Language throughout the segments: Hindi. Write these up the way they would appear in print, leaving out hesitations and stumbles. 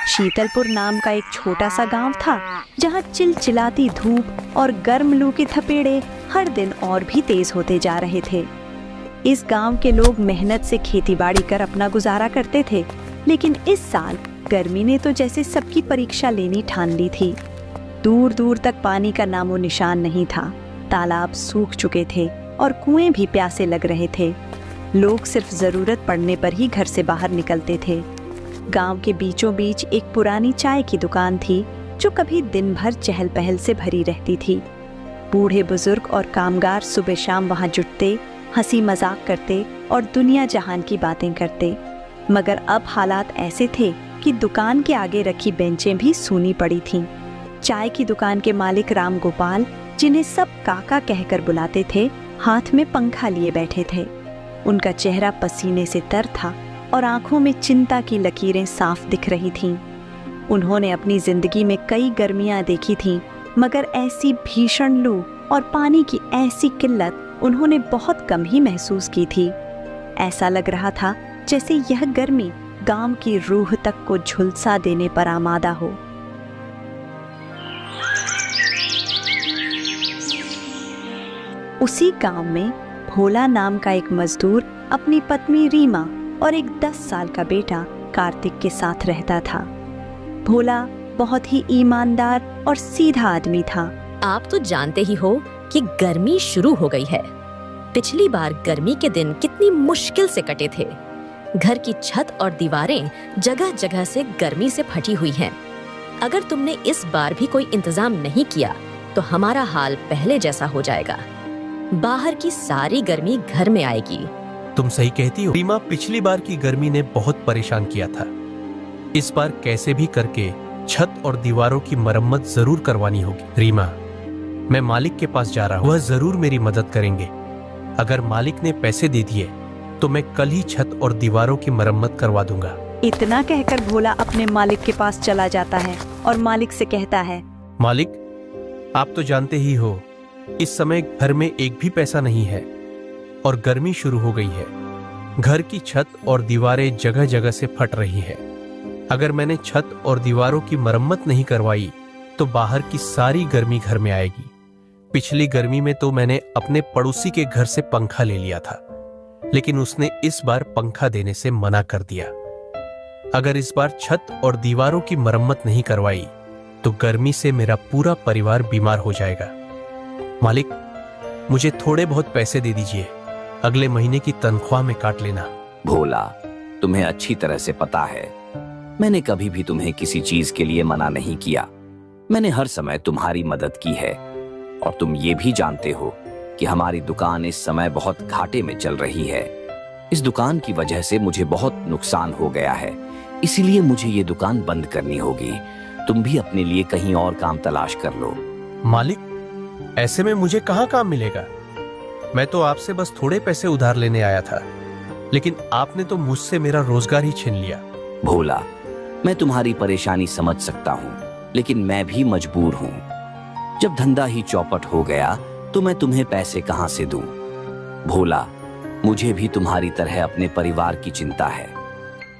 शीतलपुर नाम का एक छोटा सा गांव था, जहां चिलचिलाती धूप और गर्म लू के थपेड़े हर दिन और भी तेज होते जा रहे थे। इस गांव के लोग मेहनत से खेतीबाड़ी कर अपना गुजारा करते थे, लेकिन इस साल गर्मी ने तो जैसे सबकी परीक्षा लेनी ठान ली थी। दूर दूर तक पानी का नामो निशान नहीं था। तालाब सूख चुके थे और कुएं भी प्यासे लग रहे थे। लोग सिर्फ जरूरत पड़ने पर ही घर से बाहर निकलते थे। गांव के बीचों बीच एक पुरानी चाय की दुकान थी, जो कभी दिन भर चहल पहल से भरी रहती थी। बूढ़े बुजुर्ग और कामगार सुबह शाम वहां जुटते, हंसी मजाक करते और दुनिया जहान की बातें करते। मगर अब हालात ऐसे थे कि दुकान के आगे रखी बेंचें भी सूनी पड़ी थीं। चाय की दुकान के मालिक राम गोपाल, जिन्हें सब काका कहकर बुलाते थे, हाथ में पंखा लिए बैठे थे। उनका चेहरा पसीने से तर था और आंखों में चिंता की लकीरें साफ दिख रही थीं। उन्होंने अपनी जिंदगी में कई गर्मियां देखी थीं, मगर ऐसी भीषण लू और पानी की ऐसी किल्लत उन्होंने बहुत कम ही महसूस की थी। ऐसा लग रहा था जैसे यह गर्मी गांव की रूह तक को झुलसा देने पर आमादा हो। उसी गांव में भोला नाम का एक मजदूर अपनी पत्नी रीमा और एक 10 साल का बेटा कार्तिक के साथ रहता था। भोला बहुत ही ईमानदार और सीधा आदमी था। आप तो जानते ही हो कि गर्मी शुरू हो गई है। पिछली बार गर्मी के दिन कितनी मुश्किल से कटे थे। घर की छत और दीवारें जगह जगह से गर्मी से फटी हुई हैं। अगर तुमने इस बार भी कोई इंतजाम नहीं किया तो हमारा हाल पहले जैसा हो जाएगा। बाहर की सारी गर्मी घर में आएगी। तुम सही कहती हो रीमा, पिछली बार की गर्मी ने बहुत परेशान किया था। इस बार कैसे भी करके छत और दीवारों की मरम्मत जरूर करवानी होगी। रीमा, मैं मालिक के पास जा रहा हूँ, वह जरूर मेरी मदद करेंगे। अगर मालिक ने पैसे दे दिए तो मैं कल ही छत और दीवारों की मरम्मत करवा दूंगा। इतना कहकर भोला अपने मालिक के पास चला जाता है और मालिक से कहता है, मालिक, आप तो जानते ही हो इस समय घर में एक भी पैसा नहीं है और गर्मी शुरू हो गई है। घर की छत और दीवारें जगह जगह से फट रही है। अगर मैंने छत और दीवारों की मरम्मत नहीं करवाई तो बाहर की सारी गर्मी घर में आएगी। पिछली गर्मी में तो मैंने अपने पड़ोसी के घर से पंखा ले लिया था, लेकिन उसने इस बार पंखा देने से मना कर दिया। अगर इस बार छत और दीवारों की मरम्मत नहीं करवाई तो गर्मी से मेरा पूरा परिवार बीमार हो जाएगा। मालिक, मुझे थोड़े बहुत पैसे दे दीजिए, अगले महीने की तनख्वाह में काट लेना। भोला, तुम्हें अच्छी तरह से पता है मैंने कभी भी तुम्हें किसी चीज के लिए मना नहीं किया। मैंने हर समय तुम्हारी मदद की है और तुम ये भी जानते हो कि हमारी दुकान इस समय बहुत घाटे में चल रही है। इस दुकान की वजह से मुझे बहुत नुकसान हो गया है, इसीलिए मुझे ये दुकान बंद करनी होगी। तुम भी अपने लिए कहीं और काम तलाश कर लो। मालिक, ऐसे में मुझे कहाँ काम मिलेगा? मैं तो आपसे बस थोड़े पैसे उधार लेने आया था, लेकिन आपने तो मुझसे मेरा रोजगार ही छीन लिया। भोला, मैं तुम्हारी परेशानी समझ सकता हूँ, लेकिन मैं भी मजबूर हूँ। जब धंधा ही चौपट हो गया तो मैं तुम्हें पैसे कहाँ से दूं? भोला, मुझे भी तुम्हारी तरह अपने परिवार की चिंता है।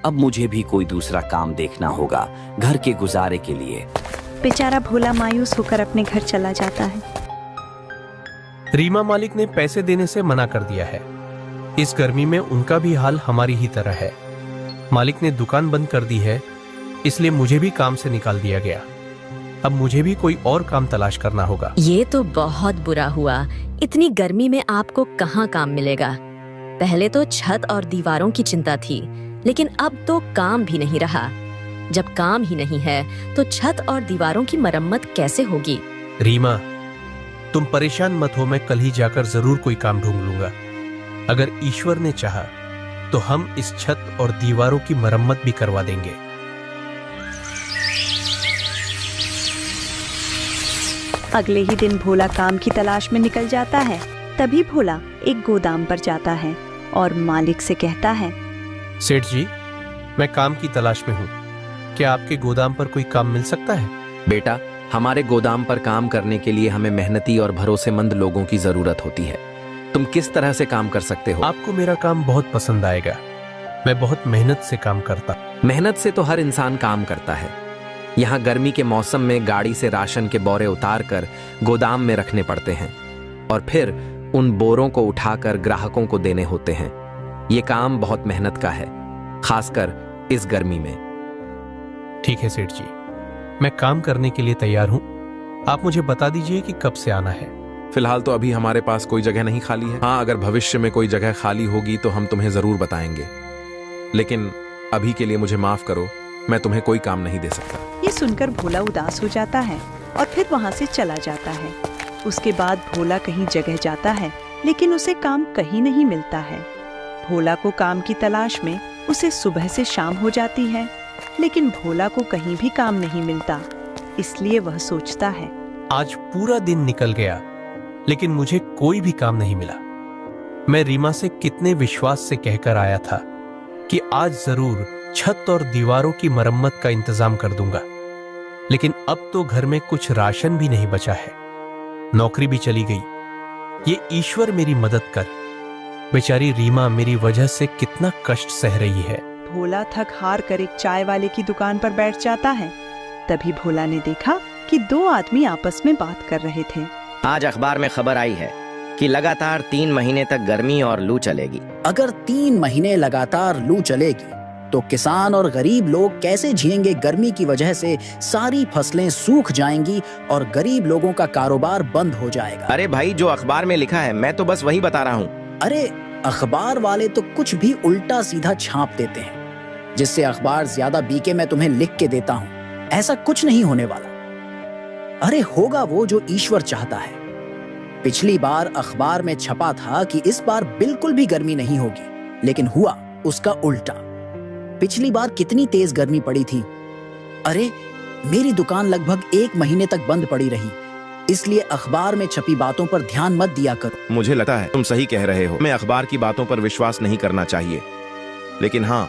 अब मुझे भी कोई दूसरा काम देखना होगा घर के गुजारे के लिए। बेचारा भोला मायूस होकर अपने घर चला जाता है। रीमा मालिक ने पैसे देने से मना कर दिया है। इस गर्मी में उनका भी हाल हमारी ही तरह है। मालिक ने दुकान बंद कर दी है, इसलिए मुझे भी काम से निकाल दिया गया। अब मुझे भी कोई और काम तलाश करना होगा। ये तो बहुत बुरा हुआ। इतनी गर्मी में आपको कहाँ काम मिलेगा? पहले तो छत और दीवारों की चिंता थी, लेकिन अब तो काम भी नहीं रहा। जब काम ही नहीं है तो छत और दीवारों की मरम्मत कैसे होगी? रीमा, तुम परेशान मत हो, मैं कल ही जाकर जरूर कोई काम ढूंढ लूंगा। अगर ईश्वर ने चाहा तो हम इस छत और दीवारों की मरम्मत भी करवा देंगे। अगले ही दिन भोला काम की तलाश में निकल जाता है। तभी भोला एक गोदाम पर जाता है और मालिक से कहता है, सेठ जी, मैं काम की तलाश में हूँ, क्या आपके गोदाम पर कोई काम मिल सकता है? बेटा, हमारे गोदाम पर काम करने के लिए हमें मेहनती और भरोसेमंद लोगों की जरूरत होती है। तुम किस तरह से काम कर सकते हो? आपको मेरा काम बहुत पसंद आएगा। मैं बहुत मेहनत से काम करता। मेहनत से तो हर इंसान काम करता है। यहाँ गर्मी के मौसम में गाड़ी से राशन के बोरे उतार कर गोदाम में रखने पड़ते हैं और फिर उन बोरों को उठाकर ग्राहकों को देने होते हैं। ये काम बहुत मेहनत का है, खासकर इस गर्मी में। ठीक है सेठ जी, मैं काम करने के लिए तैयार हूँ। आप मुझे बता दीजिए कि कब से आना है। फिलहाल तो अभी हमारे पास कोई जगह नहीं खाली है। हाँ, अगर भविष्य में कोई जगह खाली होगी तो हम तुम्हें जरूर बताएंगे, लेकिन अभी के लिए मुझे माफ करो, मैं तुम्हें कोई काम नहीं दे सकता। ये सुनकर भोला उदास हो जाता है और फिर वहाँ से चला जाता है। उसके बाद भोला कहीं जगह जाता है, लेकिन उसे काम कहीं नहीं मिलता है। भोला को काम की तलाश में उसे सुबह से शाम हो जाती है, लेकिन भोला को कहीं भी काम नहीं मिलता। इसलिए वह सोचता है, आज पूरा दिन निकल गया, लेकिन मुझे कोई भी काम नहीं मिला। मैं रीमा से कितने विश्वास से कहकर आया था कि आज जरूर छत और दीवारों की मरम्मत का इंतजाम कर दूंगा, लेकिन अब तो घर में कुछ राशन भी नहीं बचा है। नौकरी भी चली गई। ये ईश्वर मेरी मदद कर। बेचारी रीमा मेरी वजह से कितना कष्ट सह रही है। भोला थक हार कर एक चाय वाले की दुकान पर बैठ जाता है। तभी भोला ने देखा कि दो आदमी आपस में बात कर रहे थे। आज अखबार में खबर आई है कि लगातार 3 महीने तक गर्मी और लू चलेगी। अगर 3 महीने लगातार लू चलेगी तो किसान और गरीब लोग कैसे जिएंगे? गर्मी की वजह से सारी फसलें सूख जाएंगी और गरीब लोगों का कारोबार बंद हो जाएगा। अरे भाई, जो अखबार में लिखा है मैं तो बस वही बता रहा हूँ। अरे अखबार वाले तो कुछ भी उल्टा सीधा छाप देते हैं, जिससे अखबार ज्यादा बिके। मैं तुम्हें लिख के देता हूँ, ऐसा कुछ नहीं होने वाला। अरे होगा वो जो ईश्वर चाहता है। पिछली बार अखबार में छपा था कि इस बार बिल्कुल भी गर्मी नहीं होगी, लेकिन हुआ उसका उल्टा। पिछली बार कितनी तेज गर्मी पड़ी थी। अरे मेरी दुकान लगभग 1 महीने तक बंद पड़ी रही, इसलिए अखबार में छपी बातों पर ध्यान मत दिया करो। मुझे लगता है तुम सही कह रहे हो। हमें अखबार की बातों पर विश्वास नहीं करना चाहिए, लेकिन हाँ,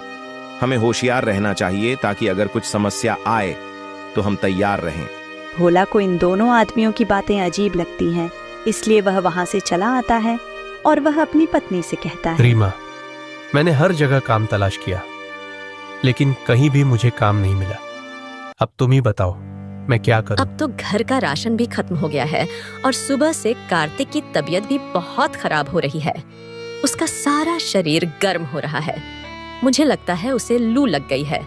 हमें होशियार रहना चाहिए ताकि अगर कुछ समस्या आए तो हम तैयार रहें। भोला को इन दोनों आदमियों की बातें अजीब लगती हैं, इसलिए वह वहाँ से चला आता है और वह अपनी पत्नी से कहता है, रीमा, मैंने हर जगह काम तलाश किया, लेकिन कहीं भी मुझे काम नहीं मिला। अब तुम ही बताओ मैं क्या करूं? अब तो घर का राशन भी खत्म हो गया है और सुबह से कार्तिक की तबीयत भी बहुत खराब हो रही है। उसका सारा शरीर गर्म हो रहा है। मुझे लगता है उसे लू लग गई है।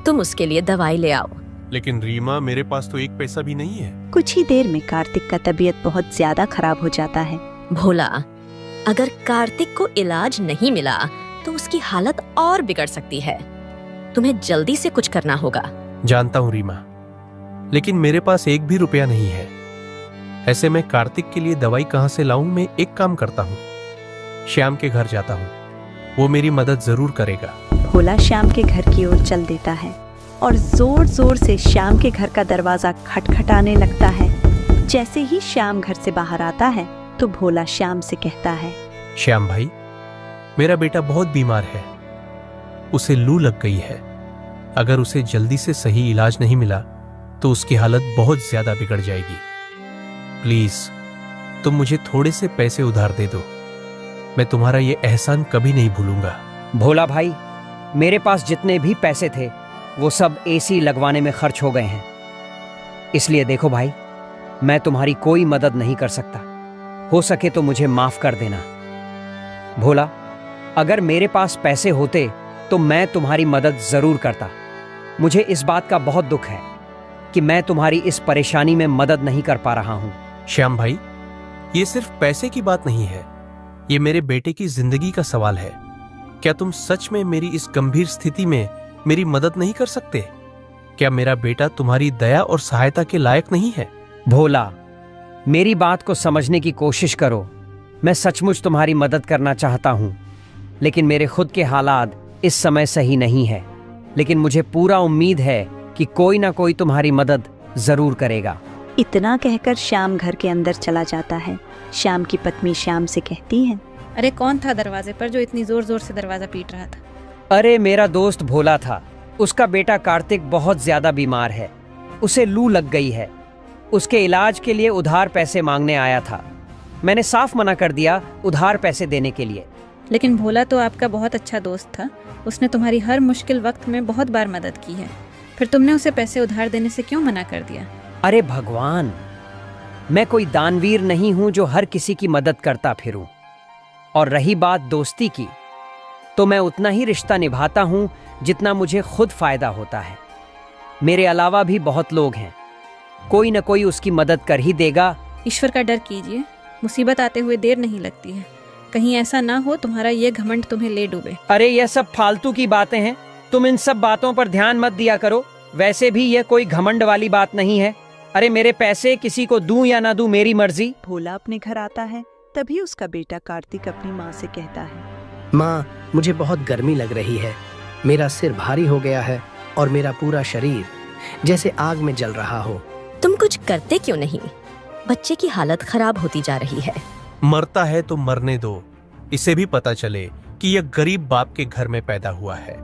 तुम उसके लिए दवाई ले आओ। लेकिन रीमा, मेरे पास तो 1 पैसा भी नहीं है। कुछ ही देर में कार्तिक का तबीयत बहुत ज्यादा खराब हो जाता है। भोला, अगर कार्तिक को इलाज नहीं मिला तो उसकी हालत और बिगड़ सकती है। तुम्हें जल्दी से कुछ करना होगा। जानता हूँ रीमा, लेकिन मेरे पास 1 भी रुपया नहीं है। ऐसे में कार्तिक के लिए दवाई कहाँ से लाऊं? मैं एक काम करता हूँ, श्याम के घर जाता हूँ, वो मेरी मदद जरूर करेगा। भोला श्याम के घर की ओर चल देता है और जोर जोर से श्याम के घर का दरवाजा खटखटाने लगता है। जैसे ही श्याम घर से बाहर आता है तो भोला श्याम से कहता है, श्याम भाई, मेरा बेटा बहुत बीमार है, उसे लू लग गई है। अगर उसे जल्दी से सही इलाज नहीं मिला तो उसकी हालत बहुत ज्यादा बिगड़ जाएगी। प्लीज तुम मुझे थोड़े से पैसे उधार दे दो। मैं तुम्हारा ये एहसान कभी नहीं भूलूंगा। भोला भाई, मेरे पास जितने भी पैसे थे वो सब एसी लगवाने में खर्च हो गए हैं। इसलिए देखो भाई, मैं तुम्हारी कोई मदद नहीं कर सकता। हो सके तो मुझे माफ कर देना। भोला, अगर मेरे पास पैसे होते तो मैं तुम्हारी मदद जरूर करता। मुझे इस बात का बहुत दुख है कि मैं तुम्हारी इस परेशानी में मदद नहीं कर पा रहा हूं। श्याम भाई, ये सिर्फ पैसे की बात नहीं है, ये मेरे बेटे की जिंदगी का सवाल है। क्या तुम सच में मेरी इस गंभीर स्थिति में मेरी मदद नहीं कर सकते? क्या मेरा बेटा तुम्हारी दया और सहायता के लायक नहीं है? भोला, मेरी बात को समझने की कोशिश करो। मैं सचमुच तुम्हारी मदद करना चाहता हूं, लेकिन मेरे खुद के हालात इस समय सही नहीं है। लेकिन मुझे पूरा उम्मीद है कि कोई ना कोई तुम्हारी मदद जरूर करेगा। इतना कहकर श्याम घर के अंदर चला जाता है। श्याम की पत्नी श्याम से कहती है, अरे कौन था दरवाजे पर जो इतनी जोर जोर से दरवाजा पीट रहा था? अरे मेरा दोस्त भोला था। उसका बेटा कार्तिक बहुत ज्यादा बीमार है, उसे लू लग गई है। उसके इलाज के लिए उधार पैसे मांगने आया था। मैंने साफ मना कर दिया उधार पैसे देने के लिए। लेकिन भोला तो आपका बहुत अच्छा दोस्त था। उसने तुम्हारी हर मुश्किल वक्त में बहुत बार मदद की है। फिर तुमने उसे पैसे उधार देने से क्यों मना कर दिया? अरे भगवान, मैं कोई दानवीर नहीं हूं जो हर किसी की मदद करता फिरूं। और रही बात दोस्ती की, तो मैं उतना ही रिश्ता निभाता हूं जितना मुझे खुद फायदा होता है। मेरे अलावा भी बहुत लोग हैं, कोई न कोई उसकी मदद कर ही देगा। ईश्वर का डर कीजिए, मुसीबत आते हुए देर नहीं लगती है। कहीं ऐसा ना हो तुम्हारा ये घमंड तुम्हें ले डूबे। अरे यह सब फालतू की बातें हैं, तुम इन सब बातों पर ध्यान मत दिया करो। वैसे भी यह कोई घमंड वाली बात नहीं है। अरे मेरे पैसे किसी को दूं या ना दूं मेरी मर्जी। भोला अपने घर आता है, तभी उसका बेटा कार्तिक अपनी माँ से कहता है, माँ, मुझे बहुत गर्मी लग रही है। मेरा सिर भारी हो गया है और मेरा पूरा शरीर जैसे आग में जल रहा हो। तुम कुछ करते क्यों नहीं? बच्चे की हालत खराब होती जा रही है। मरता है तो मरने दो, इसे भी पता चले कि यह गरीब बाप के घर में पैदा हुआ है।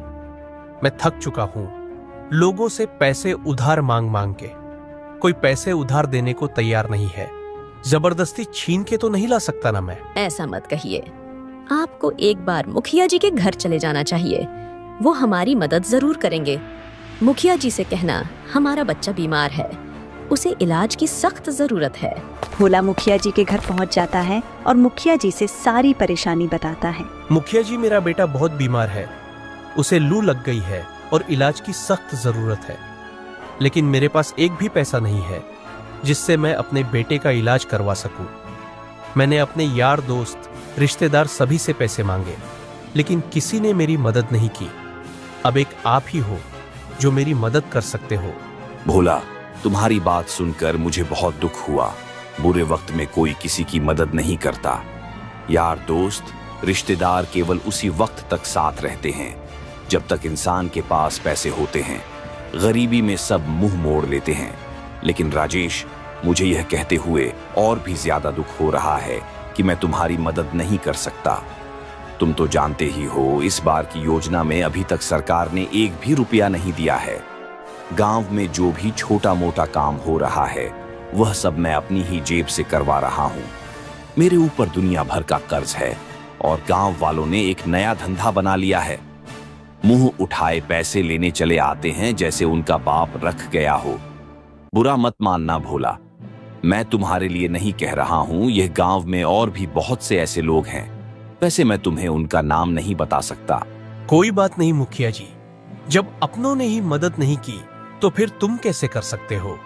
मैं थक चुका हूं लोगों से पैसे उधार मांग मांग के। कोई पैसे उधार देने को तैयार नहीं है। जबरदस्ती छीन के तो नहीं ला सकता ना मैं। ऐसा मत कहिए, आपको एक बार मुखिया जी के घर चले जाना चाहिए। वो हमारी मदद जरूर करेंगे। मुखिया जी से कहना हमारा बच्चा बीमार है, उसे इलाज की सख्त जरूरत है। भोला मुखिया जी के घर पहुंच जाता है और मुखिया जी से सारी परेशानी बताता है। मुखिया जी, मेरा बेटा बहुत बीमार है, उसे लू लग गई है और इलाज की सख्त जरूरत है। लेकिन मेरे पास एक भी पैसा नहीं है जिससे मैं अपने बेटे का इलाज करवा सकूं। मैंने अपने यार दोस्त रिश्तेदार सभी से पैसे मांगे, लेकिन किसी ने मेरी मदद नहीं की। अब एक आप ही हो जो मेरी मदद कर सकते हो। भोला, तुम्हारी बात सुनकर मुझे बहुत दुख हुआ। बुरे वक्त में कोई किसी की मदद नहीं करता। यार दोस्त रिश्तेदार केवल उसी वक्त तक साथ रहते हैं जब तक इंसान के पास पैसे होते हैं। गरीबी में सब मुंह मोड़ लेते हैं। लेकिन राजेश, मुझे यह कहते हुए और भी ज्यादा दुख हो रहा है कि मैं तुम्हारी मदद नहीं कर सकता। तुम तो जानते ही हो, इस बार की योजना में अभी तक सरकार ने एक भी रुपया नहीं दिया है। गांव में जो भी छोटा मोटा काम हो रहा है वह सब मैं अपनी ही जेब से करवा रहा हूं। मेरे ऊपर दुनिया भर का कर्ज है और गांव वालों ने एक नया धंधा बना लिया है। मुंह उठाए पैसे लेने चले आते हैं जैसे उनका बाप रख गया हो। बुरा मत मानना भोला, मैं तुम्हारे लिए नहीं कह रहा हूं। यह गांव में और भी बहुत से ऐसे लोग हैं। वैसे मैं तुम्हें उनका नाम नहीं बता सकता। कोई बात नहीं मुखिया जी, जब अपनों ने ही मदद नहीं की तो फिर तुम कैसे कर सकते हो?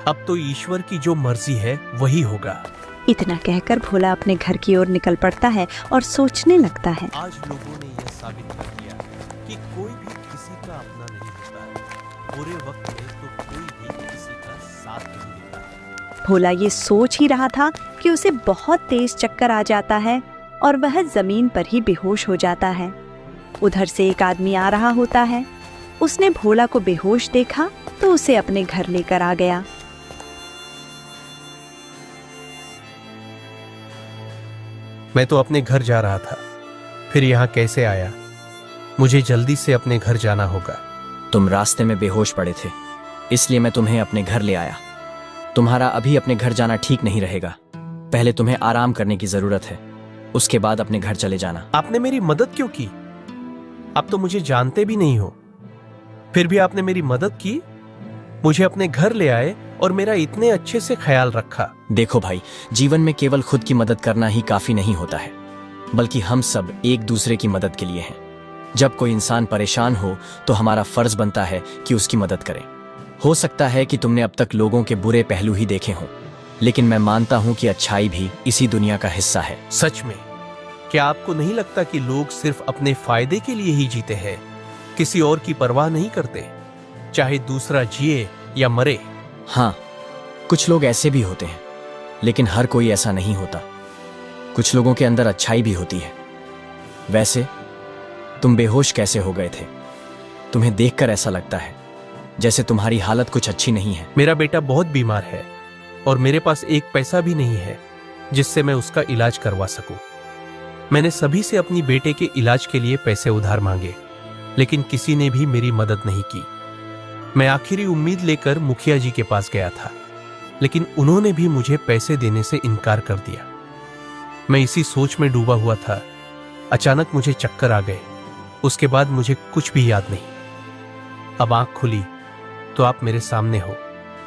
अब तो ईश्वर की जो मर्जी है वही होगा। इतना कहकर भोला अपने घर की ओर निकल पड़ता है और सोचने लगता है, आज लोगों ने यह साबित कर दिया कि कोई भी किसी का अपना नहीं होता। बुरे वक्त में तो कोई भी किसी का साथ नहीं देता। भोला ये सोच ही रहा था कि उसे बहुत तेज चक्कर आ जाता है और वह जमीन पर ही बेहोश हो जाता है। उधर से एक आदमी आ रहा होता है। उसने भोला को बेहोश देखा तो उसे अपने घर लेकर आ गया। मैं तो अपने घर जा रहा था, फिर यहाँ कैसे आया? मुझे जल्दी से अपने घर जाना होगा। तुम रास्ते में बेहोश पड़े थे, इसलिए मैं तुम्हें अपने घर ले आया। तुम्हारा अभी अपने घर जाना ठीक नहीं रहेगा। पहले तुम्हें आराम करने की जरूरत है, उसके बाद अपने घर चले जाना। आपने मेरी मदद क्यों की? आप तो मुझे जानते भी नहीं हो, फिर भी आपने मेरी मदद की, मुझे अपने घर ले आए और मेरा इतने अच्छे से ख्याल रखा। देखो भाई, जीवन में केवल खुद की मदद करना ही काफी नहीं होता है, बल्कि हम सब एक दूसरे की मदद के लिए हैं। जब कोई इंसान परेशान हो तो हमारा फर्ज बनता है कि उसकी मदद करें। हो सकता है कि तुमने अब तक लोगों के बुरे पहलू ही देखे हों, लेकिन मैं मानता हूं कि अच्छाई भी इसी दुनिया का हिस्सा है। सच में? क्या आपको नहीं लगता कि लोग सिर्फ अपने फायदे के लिए ही जीते हैं, किसी और की परवाह नहीं करते, चाहे दूसरा जिए या मरे? हाँ, कुछ लोग ऐसे भी होते हैं, लेकिन हर कोई ऐसा नहीं होता। कुछ लोगों के अंदर अच्छाई भी होती है। वैसे तुम बेहोश कैसे हो गए थे? तुम्हें देखकर ऐसा लगता है जैसे तुम्हारी हालत कुछ अच्छी नहीं है। मेरा बेटा बहुत बीमार है और मेरे पास एक पैसा भी नहीं है जिससे मैं उसका इलाज करवा सकूं। मैंने सभी से अपनी बेटे के इलाज के लिए पैसे उधार मांगे, लेकिन किसी ने भी मेरी मदद नहीं की। मैं आखिरी उम्मीद लेकर मुखिया जी के पास गया था, लेकिन उन्होंने भी मुझे पैसे देने से इनकार कर दिया। मैं इसी सोच में डूबा हुआ था अचानक मुझे चक्कर आ गए। उसके बाद मुझे कुछ भी याद नहीं। अब आंख खुली तो आप मेरे सामने हो।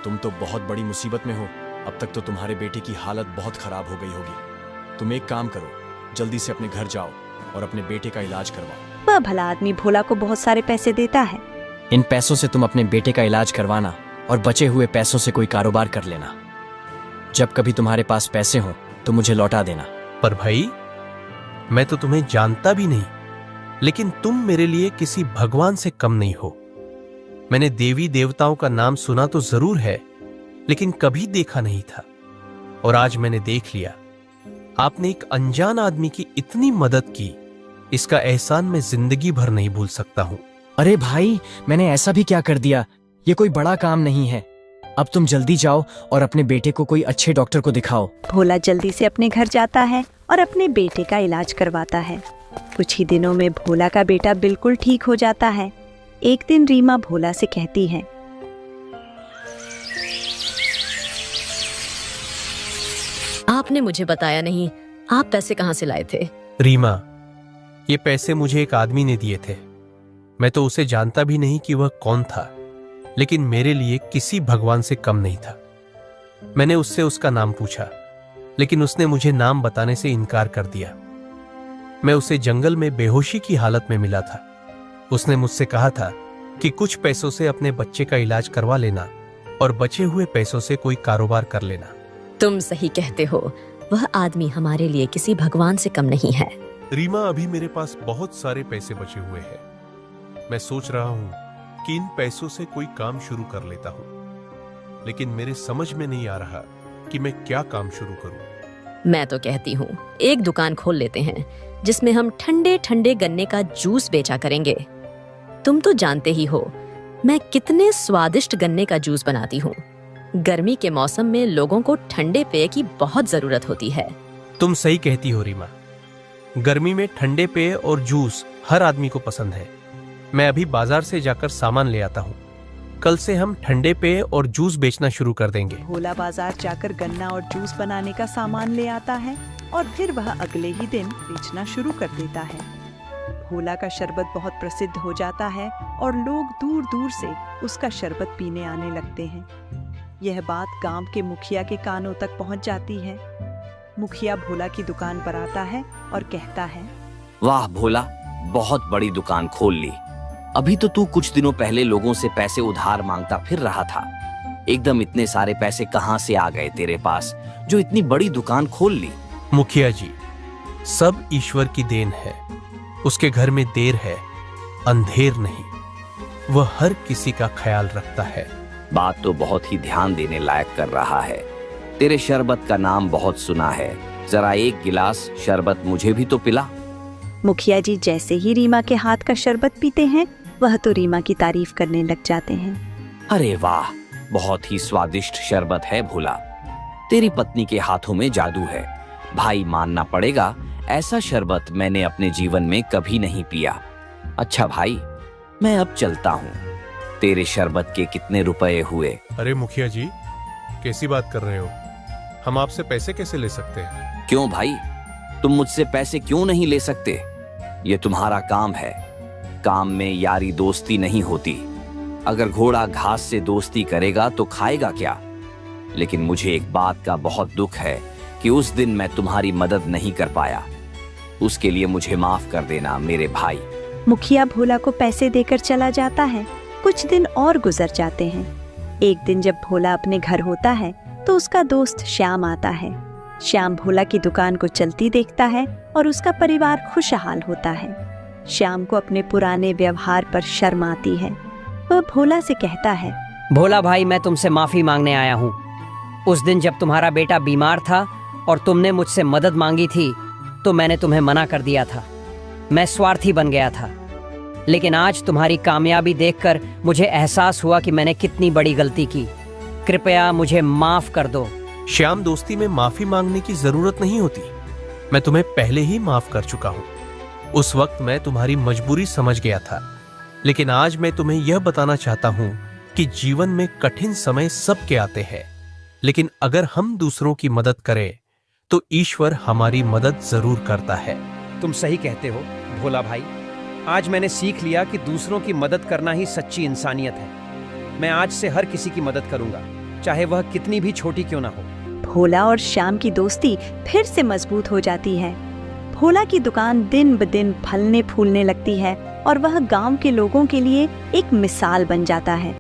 तुम तो बहुत बड़ी मुसीबत में हो। अब तक तो तुम्हारे बेटे की हालत बहुत खराब हो गई होगी। तुम एक काम करो, जल्दी से अपने घर जाओ और अपने बेटे का इलाज करवाओ। वह भला आदमी भोला को बहुत सारे पैसे देता है। इन पैसों से तुम अपने बेटे का इलाज करवाना और बचे हुए पैसों से कोई कारोबार कर लेना। जब कभी तुम्हारे पास पैसे हो तो मुझे लौटा देना। पर भाई, मैं तो तुम्हें जानता भी नहीं, लेकिन तुम मेरे लिए किसी भगवान से कम नहीं हो। मैंने देवी देवताओं का नाम सुना तो जरूर है, लेकिन कभी देखा नहीं था, और आज मैंने देख लिया। आपने एक अनजान आदमी की इतनी मदद की, इसका एहसान मैं जिंदगी भर नहीं भूल सकता हूं। अरे भाई, मैंने ऐसा भी क्या कर दिया? ये कोई बड़ा काम नहीं है। अब तुम जल्दी जाओ और अपने बेटे को कोई अच्छे डॉक्टर को दिखाओ। भोला जल्दी से अपने घर जाता है और अपने बेटे का इलाज करवाता है। कुछ ही दिनों में भोला का बेटा बिल्कुल ठीक हो जाता है। एक दिन रीमा भोला से कहती है, आपने मुझे बताया नहीं, आप पैसे कहाँ से लाए थे? रीमा, ये पैसे मुझे एक आदमी ने दिए थे। मैं तो उसे जानता भी नहीं कि वह कौन था, लेकिन मेरे लिए किसी भगवान से कम नहीं था। मैंने उससे उसका नाम पूछा, लेकिन उसने मुझे नाम बताने से इनकार कर दिया। मैं उसे जंगल में बेहोशी की हालत में मिला था। उसने मुझसे कहा था कि कुछ पैसों से अपने बच्चे का इलाज करवा लेना और बचे हुए पैसों से कोई कारोबार कर लेना। तुम सही कहते हो, वह आदमी हमारे लिए किसी भगवान से कम नहीं है। रीमा, अभी मेरे पास बहुत सारे पैसे बचे हुए हैं। मैं सोच रहा हूं कि इन पैसों से कोई काम शुरू कर लेता हूं, लेकिन मेरे समझ में नहीं आ रहा कि मैं क्या काम शुरू करूं। मैं तो कहती हूँ एक दुकान खोल लेते हैं जिसमें हम ठंडे ठंडे गन्ने का जूस बेचा करेंगे। तुम तो जानते ही हो मैं कितने स्वादिष्ट गन्ने का जूस बनाती हूँ। गर्मी के मौसम में लोगों को ठंडे पेय की बहुत जरूरत होती है। तुम सही कहती हो रीमा, गर्मी में ठंडे पेय और जूस हर आदमी को पसंद है। मैं अभी बाजार से जाकर सामान ले आता हूँ। कल से हम ठंडे पेय और जूस बेचना शुरू कर देंगे। भोला बाजार जाकर गन्ना और जूस बनाने का सामान ले आता है और फिर वह अगले ही दिन बेचना शुरू कर देता है। भोला का शरबत बहुत प्रसिद्ध हो जाता है और लोग दूर दूर से उसका शरबत पीने आने लगते हैं। यह बात गांव के मुखिया के कानों तक पहुंच जाती है। मुखिया भोला की दुकान पर आता है और कहता है, वाह भोला, बहुत बड़ी दुकान खोल ली। अभी तो तू कुछ दिनों पहले लोगों से पैसे उधार मांगता फिर रहा था। एकदम इतने सारे पैसे कहां से आ गए तेरे पास जो इतनी बड़ी दुकान खोल ली? मुखिया जी, सब ईश्वर की देन है। उसके घर में देर है, अंधेर नहीं। वह हर किसी का ख्याल रखता है। बात तो बहुत ही ध्यान देने लायक कर रहा है। तेरे शरबत का नाम बहुत सुना है, जरा एक गिलास शरबत मुझे भी तो पिला। मुखिया जी जैसे ही रीमा के हाथ का शरबत पीते हैं, वह तो रीमा की तारीफ करने लग जाते हैं। अरे वाह, बहुत ही स्वादिष्ट शरबत है भोला। तेरी पत्नी के हाथों में जादू है। भाई मानना पड़ेगा, ऐसा शरबत मैंने अपने जीवन में कभी नहीं पिया। अच्छा भाई, मैं अब चलता हूँ। तेरे शरबत के कितने रुपए हुए? अरे मुखिया जी, कैसी बात कर रहे हो? हम आपसे पैसे कैसे ले सकते हैं? क्यों भाई, तुम मुझसे पैसे क्यों नहीं ले सकते? ये तुम्हारा काम है। काम में यारी दोस्ती नहीं होती। अगर घोड़ा घास से दोस्ती करेगा तो खाएगा क्या? लेकिन मुझे एक बात का बहुत दुख है कि उस दिन मैं तुम्हारी मदद नहीं कर पाया। उसके लिए मुझे माफ कर देना मेरे भाई। मुखिया भोला को पैसे देकर चला जाता है। कुछ दिन और गुजर जाते हैं। एक दिन जब भोला अपने घर होता है तो उसका दोस्त श्याम आता है। श्याम भोला की दुकान को चलती देखता है और उसका परिवार खुशहाल होता है। श्याम को अपने पुराने व्यवहार पर शर्म आती है। वह भोला से कहता है, भोला भाई, मैं तुमसे माफी मांगने आया हूँ। उस दिन जब तुम्हारा बेटा बीमार था और तुमने मुझसे मदद मांगी थी तो मैंने तुम्हें मना कर दिया था। मैं स्वार्थी बन गया था। लेकिन आज तुम्हारी कामयाबी देखकर मुझे एहसास हुआ कि मैंने कितनी बड़ी गलती की। कृपया मुझे माफ कर दो। श्याम, दोस्ती में माफी मांगने की जरूरत नहीं होती। मैं तुम्हें पहले ही माफ कर चुका हूँ। उस वक्त मैं तुम्हारी मजबूरी समझ गया था, लेकिन आज मैं तुम्हें यह बताना चाहता हूँ कि जीवन में कठिन समय सबके आते हैं, लेकिन अगर हम दूसरों की मदद करें तो ईश्वर हमारी मदद जरूर करता है। तुम सही कहते हो भोला भाई। आज मैंने सीख लिया कि दूसरों की मदद करना ही सच्ची इंसानियत है। मैं आज से हर किसी की मदद करूंगा, चाहे वह कितनी भी छोटी क्यों ना हो। भोला और श्याम की दोस्ती फिर से मजबूत हो जाती है। भोला की दुकान दिन ब दिन फलने फूलने लगती है और वह गांव के लोगों के लिए एक मिसाल बन जाता है।